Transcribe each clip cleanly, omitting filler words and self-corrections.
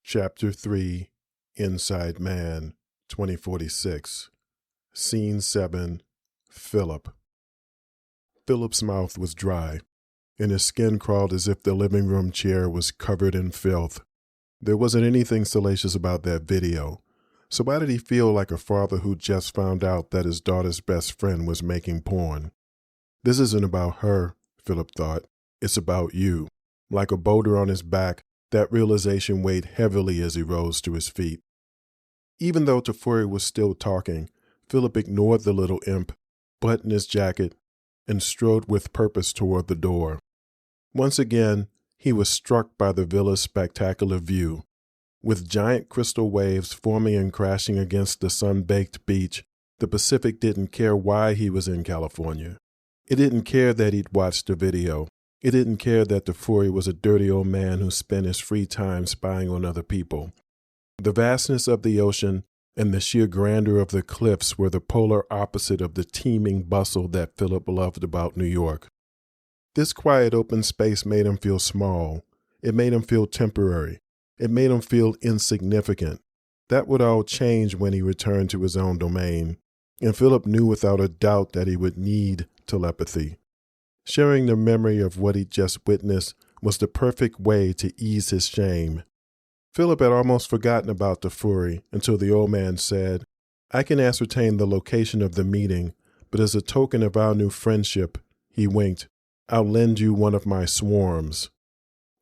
Chapter 3, Inside Man, 2046. Scene 7, Philip. Philip's mouth was dry, and his skin crawled as if the living room chair was covered in filth. There wasn't anything salacious about that video, so why did he feel like a father who just found out that his daughter's best friend was making porn? This isn't about her, Philip thought. It's about you. Like a boulder on his back, that realization weighed heavily as he rose to his feet. Even though Tafuri was still talking, Philip ignored the little imp, buttoned his jacket, and strode with purpose toward the door. Once again, he was struck by the villa's spectacular view. With giant crystal waves forming and crashing against the sun-baked beach, the Pacific didn't care why he was in California. It didn't care that he'd watched the video. It didn't care that Tafuri was a dirty old man who spent his free time spying on other people. The vastness of the ocean and the sheer grandeur of the cliffs were the polar opposite of the teeming bustle that Philip loved about New York. This quiet open space made him feel small. It made him feel temporary. It made him feel insignificant. That would all change when he returned to his own domain, and Philip knew without a doubt that he would need telepathy. Sharing the memory of what he'd just witnessed was the perfect way to ease his shame. Philip had almost forgotten about Tafuri until the old man said, "I can ascertain the location of the meeting, but as a token of our new friendship," he winked, "I'll lend you one of my swarms."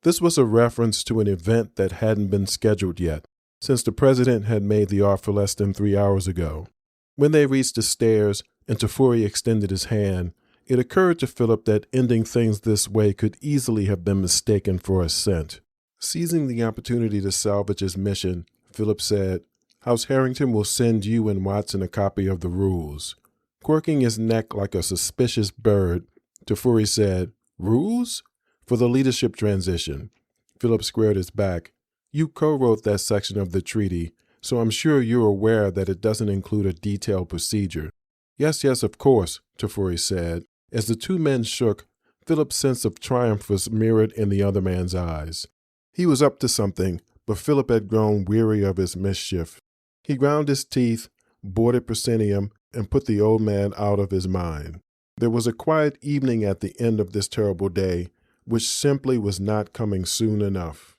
This was a reference to an event that hadn't been scheduled yet, since the president had made the offer less than 3 hours ago. When they reached the stairs and Tafuri extended his hand, it occurred to Philip that ending things this way could easily have been mistaken for assent. Seizing the opportunity to salvage his mission, Philip said, "House Harrington will send you and Watson a copy of the rules." Quirking his neck like a suspicious bird, Tafuri said, "Rules? For the leadership transition." Philip squared his back. "You co-wrote that section of the treaty, so I'm sure you're aware that it doesn't include a detailed procedure." Yes, of course," Tafuri said. As the two men shook, Philip's sense of triumph was mirrored in the other man's eyes. He was up to something, but Philip had grown weary of his mischief. He ground his teeth, boarded proscenium, and put the old man out of his mind. There was a quiet evening at the end of this terrible day, which simply was not coming soon enough.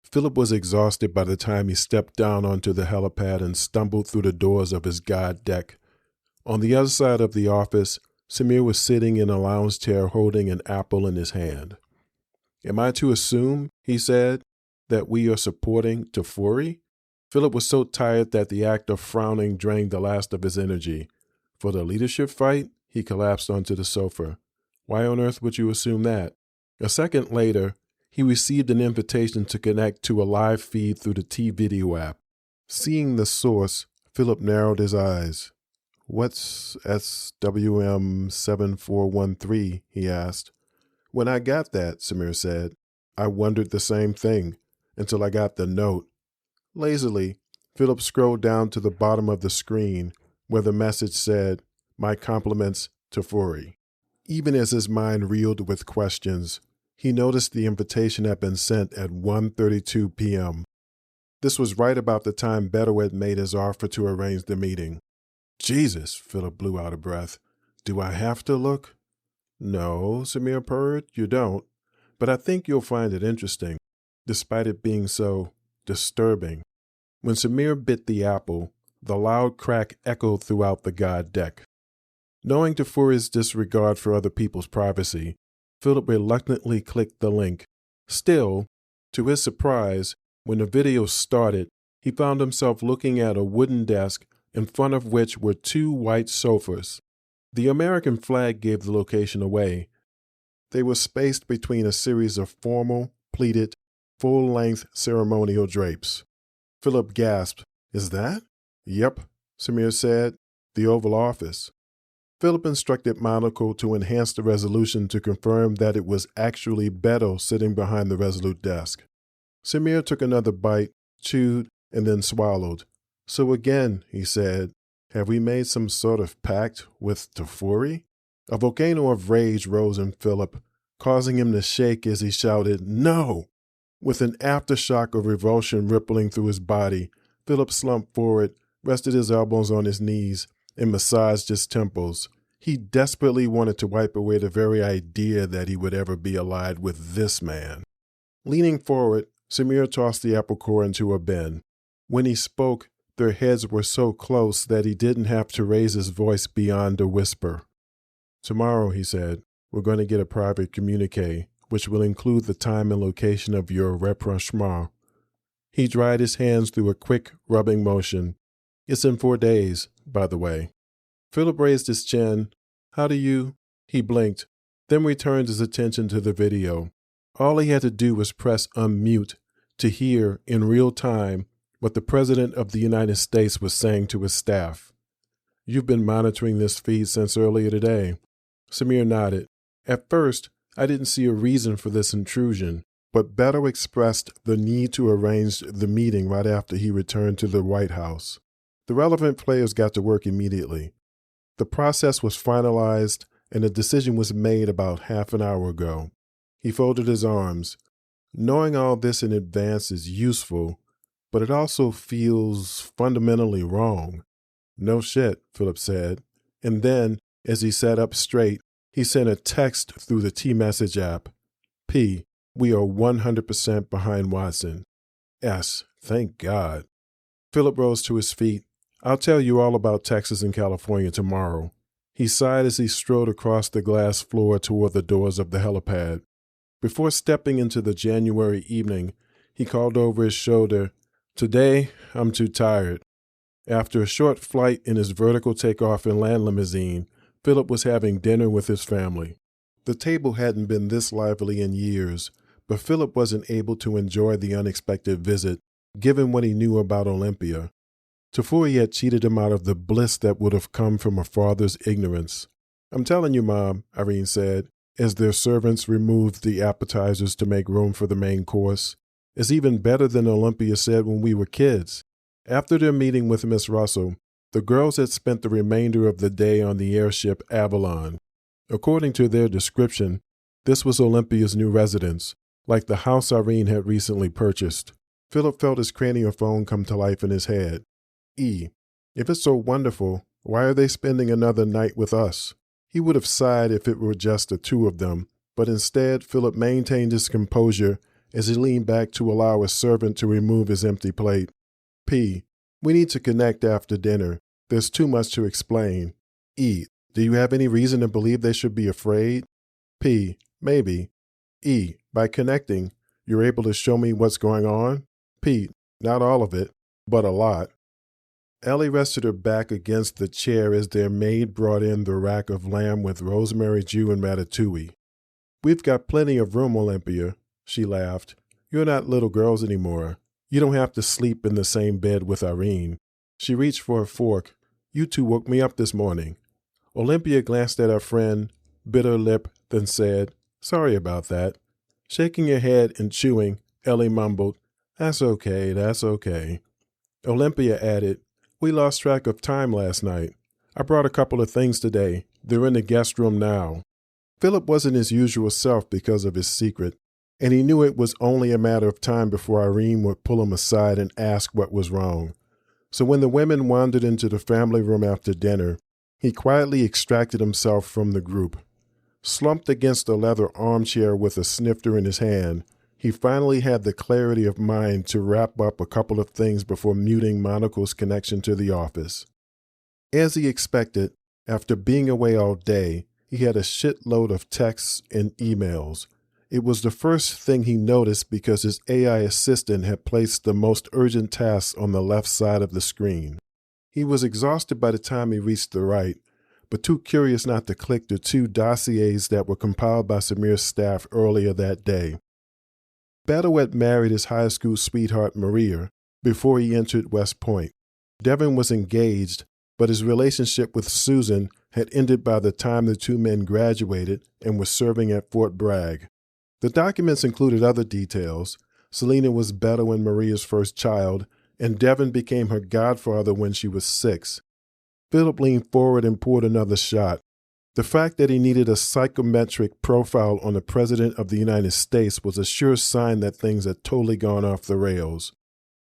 Philip was exhausted by the time he stepped down onto the helipad and stumbled through the doors of his god deck. On the other side of the office, Samir was sitting in a lounge chair holding an apple in his hand. "Am I to assume," he said, "that we are supporting Tafuri?" Philip was so tired that the act of frowning drained the last of his energy. For the leadership fight, he collapsed onto the sofa. Why on earth would you assume that? A second later, he received an invitation to connect to a live feed through the T-Video app. Seeing the source, Philip narrowed his eyes. "What's SWM7413? He asked. "When I got that," Samir said, "I wondered the same thing until I got the note." Lazily, Philip scrolled down to the bottom of the screen where the message said, "My compliments, Tafuri." Even as his mind reeled with questions, he noticed the invitation had been sent at 1:32 p.m. This was right about the time Beto had made his offer to arrange the meeting. "Jesus," Philip blew out a breath. "Do I have to look?" "No," Samir purred, "you don't. But I think you'll find it interesting, despite it being so disturbing." When Samir bit the apple, the loud crack echoed throughout the god deck. Knowing Tafuri's disregard for other people's privacy, Philip reluctantly clicked the link. Still, to his surprise, when the video started, he found himself looking at a wooden desk in front of which were 2 white sofas. The American flag gave the location away. They were spaced between a series of formal, pleated, full-length ceremonial drapes. Philip gasped, "Is that?" "Yep," Samir said, "the Oval Office." Philip instructed Monaco to enhance the resolution to confirm that it was actually Beto sitting behind the Resolute desk. Samir took another bite, chewed, and then swallowed. "So again," he said, "have we made some sort of pact with Tafuri?" A volcano of rage rose in Philip, causing him to shake as he shouted, "No!" With an aftershock of revulsion rippling through his body, Philip slumped forward, rested his elbows on his knees, and massaged his temples. He desperately wanted to wipe away the very idea that he would ever be allied with this man. Leaning forward, Samir tossed the apple core into a bin. When he spoke, their heads were so close that he didn't have to raise his voice beyond a whisper. "Tomorrow," he said, "we're going to get a private communique, which will include the time and location of your rapprochement." He dried his hands through a quick, rubbing motion. "It's in 4 days, by the way." Philip raised his chin. "How do you—" He blinked, then returned his attention to the video. All he had to do was press unmute to hear, in real time, what the President of the United States was saying to his staff. "You've been monitoring this feed since earlier today." Samir nodded. "At first, I didn't see a reason for this intrusion, but Beto expressed the need to arrange the meeting right after he returned to the White House. The relevant players got to work immediately. The process was finalized, and a decision was made about half an hour ago." He folded his arms. "Knowing all this in advance is useful, but it also feels fundamentally wrong." "No shit," Philip said. And then, as he sat up straight, he sent a text through the T-Message app. "P, we are 100% behind Watson." "S, thank God." Philip rose to his feet. "I'll tell you all about Texas and California tomorrow." He sighed as he strode across the glass floor toward the doors of the helipad. Before stepping into the January evening, he called over his shoulder, "Today, I'm too tired." After a short flight in his vertical takeoff and land limousine, Philip was having dinner with his family. The table hadn't been this lively in years, but Philip wasn't able to enjoy the unexpected visit, given what he knew about Olympia. Tafuri had cheated him out of the bliss that would have come from a father's ignorance. "I'm telling you, Mom," Irene said, as their servants removed the appetizers to make room for the main course. "It's even better than Olympia said when we were kids." After their meeting with Miss Russell, the girls had spent the remainder of the day on the airship Avalon. According to their description, this was Olympia's new residence, like the house Irene had recently purchased. Philip felt his craniophone come to life in his head. "E, if it's so wonderful, why are they spending another night with us?" He would have sighed if it were just the two of them, but instead Philip maintained his composure as he leaned back to allow a servant to remove his empty plate. "P, we need to connect after dinner. There's too much to explain." "E, do you have any reason to believe they should be afraid?" "P, maybe." "E, by connecting, you're able to show me what's going on?" "P, not all of it, but a lot." Ellie rested her back against the chair as their maid brought in the rack of lamb with rosemary jus and ratatouille. "We've got plenty of room, Olympia," she laughed. "You're not little girls anymore. You don't have to sleep in the same bed with Irene." She reached for a fork. "You two woke me up this morning." Olympia glanced at her friend, bit her lip, then said, "Sorry about that." Shaking her head and chewing, Ellie mumbled, "That's okay, that's okay." Olympia added, "We lost track of time last night. I brought a couple of things today. They're in the guest room now." Philip wasn't his usual self because of his secret, and he knew it was only a matter of time before Irene would pull him aside and ask what was wrong. So when the women wandered into the family room after dinner, he quietly extracted himself from the group. Slumped against a leather armchair with a snifter in his hand, he finally had the clarity of mind to wrap up a couple of things before muting Monocle's connection to the office. As he expected, after being away all day, he had a shitload of texts and emails. It was the first thing he noticed because his AI assistant had placed the most urgent tasks on the left side of the screen. He was exhausted by the time he reached the right, but too curious not to click the 2 dossiers that were compiled by Samir's staff earlier that day. Beto had married his high school sweetheart Maria before he entered West Point. Devin was engaged, but his relationship with Susan had ended by the time the two men graduated and were serving at Fort Bragg. The documents included other details. Selena was Beto and Maria's first child, and Devin became her godfather when she was 6. Philip leaned forward and poured another shot. The fact that he needed a psychometric profile on the President of the United States was a sure sign that things had totally gone off the rails.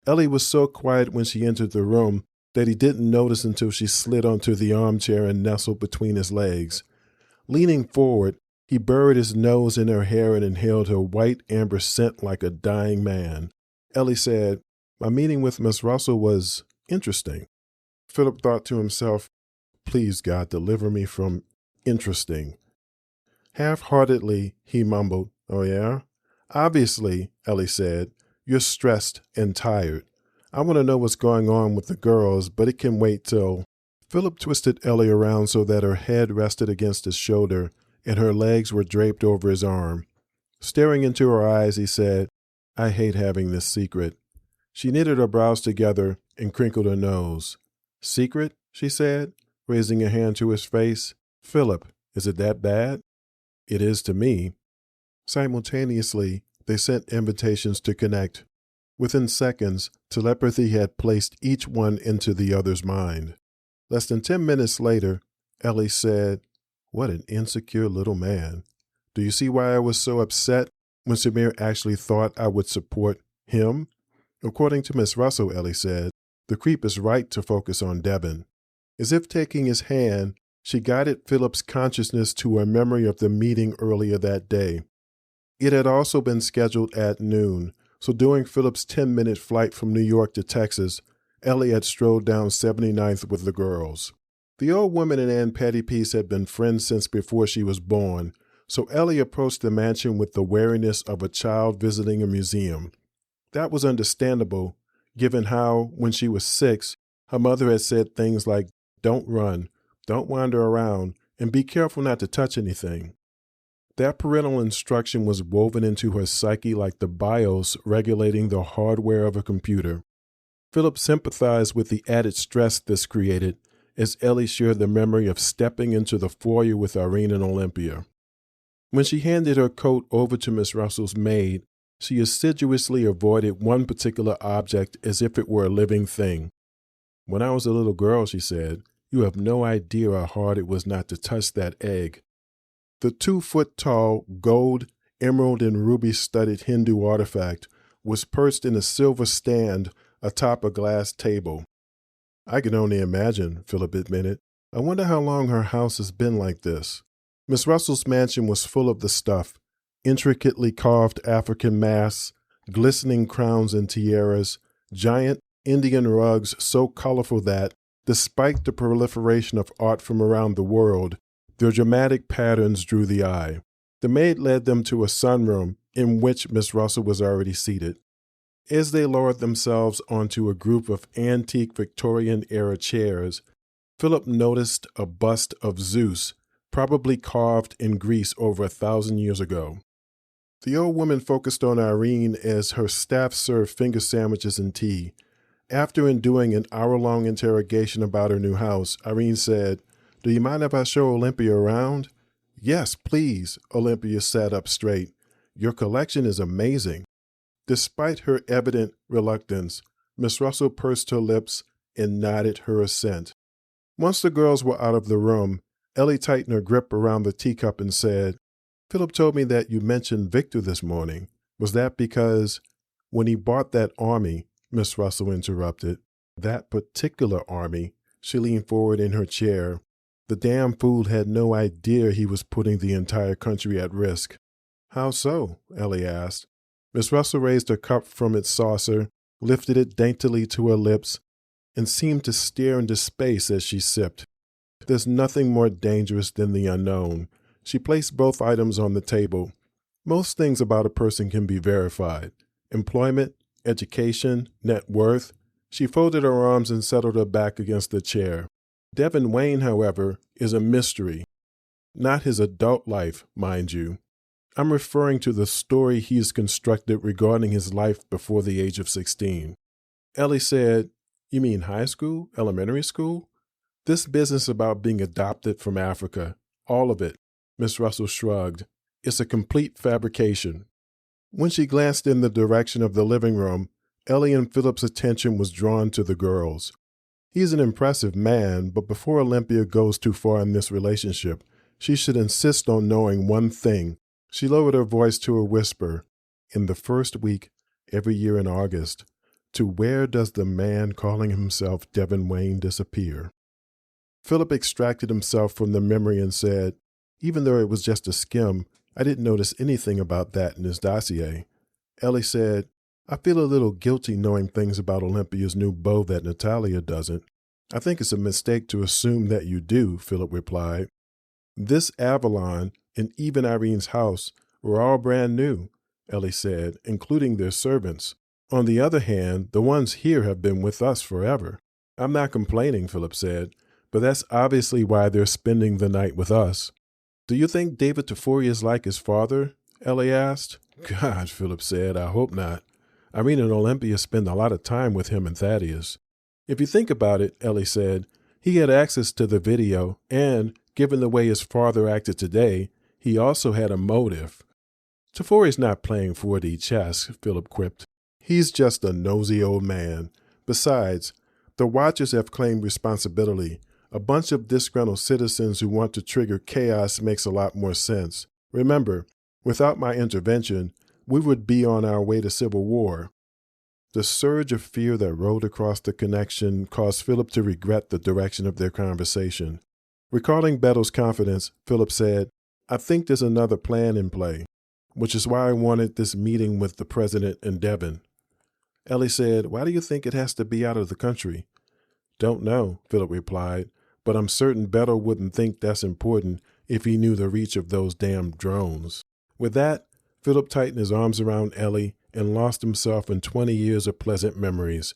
Ellie was so quiet when she entered the room that he didn't notice until she slid onto the armchair and nestled between his legs. Leaning forward, he buried his nose in her hair and inhaled her white amber scent like a dying man. Ellie said, "My meeting with Miss Russell was interesting." Philip thought to himself, "Please, God, deliver me from interesting." Half-heartedly, he mumbled, "Oh, yeah? Obviously," Ellie said, "you're stressed and tired. I want to know what's going on with the girls, but it can wait till—" Philip twisted Ellie around so that her head rested against his shoulder and her legs were draped over his arm. Staring into her eyes, he said, "I hate having this secret." She knitted her brows together and crinkled her nose. "Secret?" she said, raising a hand to his face. "Philip, is it that bad?" "It is to me." Simultaneously, they sent invitations to connect. Within seconds, telepathy had placed each one into the other's mind. Less than 10 minutes later, Ellie said, "What an insecure little man. Do you see why I was so upset when Samir actually thought I would support him?" "According to Miss Russell," Ellie said, "the creep is right to focus on Devin." As if taking his hand, she guided Philip's consciousness to a memory of the meeting earlier that day. It had also been scheduled at noon, so during Philip's 10-minute flight from New York to Texas, Ellie had strolled down 79th with the girls. The old woman and Aunt Patty Peace had been friends since before she was born, so Ellie approached the mansion with the wariness of a child visiting a museum. That was understandable, given how, when she was 6, her mother had said things like, "Don't run, don't wander around, and be careful not to touch anything." That parental instruction was woven into her psyche like the BIOS regulating the hardware of a computer. Philip sympathized with the added stress this created as Ellie shared the memory of stepping into the foyer with Irene and Olympia. When she handed her coat over to Miss Russell's maid, she assiduously avoided one particular object as if it were a living thing. "When I was a little girl," she said, "you have no idea how hard it was not to touch that egg." The 2-foot-tall, gold, emerald, and ruby-studded Hindu artifact was perched in a silver stand atop a glass table. "I can only imagine," Philip admitted. "I wonder how long her house has been like this." Miss Russell's mansion was full of the stuff: intricately carved African masks, glistening crowns and tiaras, giant Indian rugs so colorful that, despite the proliferation of art from around the world, their dramatic patterns drew the eye. The maid led them to a sunroom in which Miss Russell was already seated. As they lowered themselves onto a group of antique Victorian-era chairs, Philip noticed a bust of Zeus, probably carved in Greece over 1,000 years ago. The old woman focused on Irene as her staff served finger sandwiches and tea. After enduring an hour-long interrogation about her new house, Irene said, "Do you mind if I show Olympia around?" "Yes, please," Olympia sat up straight. "Your collection is amazing." Despite her evident reluctance, Miss Russell pursed her lips and nodded her assent. Once the girls were out of the room, Ellie tightened her grip around the teacup and said, "Philip told me that you mentioned Victor this morning. Was that because—" "When he bought that army," Miss Russell interrupted. "That particular army," she leaned forward in her chair. "The damn fool had no idea he was putting the entire country at risk." "How so?" Ellie asked. Miss Russell raised her cup from its saucer, lifted it daintily to her lips, and seemed to stare into space as she sipped. "There's nothing more dangerous than the unknown." She placed both items on the table. "Most things about a person can be verified. Employment, education, net worth." She folded her arms and settled her back against the chair. "Devin Wayne, however, is a mystery. Not his adult life, mind you. I'm referring to the story he has constructed regarding his life before the age of 16. Ellie said, "You mean high school, elementary school?" "This business about being adopted from Africa, all of it," Miss Russell shrugged. "It's a complete fabrication." When she glanced in the direction of the living room, Ellie and Philip's attention was drawn to the girls. "He's an impressive man, but before Olympia goes too far in this relationship, She should insist on knowing one thing. She lowered her voice to a whisper. In the first week, every year in August, to where does the man calling himself Devin Wayne disappear? Philip extracted himself from the memory and said, even though it was just a skim, I didn't notice anything about that in his dossier. Ellie said, I feel a little guilty knowing things about Olympia's new beau that Natalia doesn't. I think it's a mistake to assume that you do, Philip replied. This Avalon and even Irene's house were all brand new, Ellie said, including their servants. On the other hand, the ones here have been with us forever. I'm not complaining, Philip said, but that's obviously why they're spending the night with us. Do you think David Tafori is like his father? Ellie asked. God, Philip said, I hope not. Irene and Olympia spend a lot of time with him and Thaddeus. If you think about it, Ellie said, he had access to the video, and, given the way his father acted today, he also had a motive. Tafori's not playing 4D chess, Philip quipped. He's just a nosy old man. Besides, the Watchers have claimed responsibility. A bunch of disgruntled citizens who want to trigger chaos makes a lot more sense. Remember, without my intervention, we would be on our way to civil war. The surge of fear that rolled across the connection caused Philip to regret the direction of their conversation. Recalling Bettel's confidence, Philip said, I think there's another plan in play, which is why I wanted this meeting with the president and Devin. Ellie said, why do you think it has to be out of the country? Don't know, Philip replied, but I'm certain Bettel wouldn't think that's important if he knew the reach of those damn drones. With that, Philip tightened his arms around Ellie and lost himself in 20 years of pleasant memories,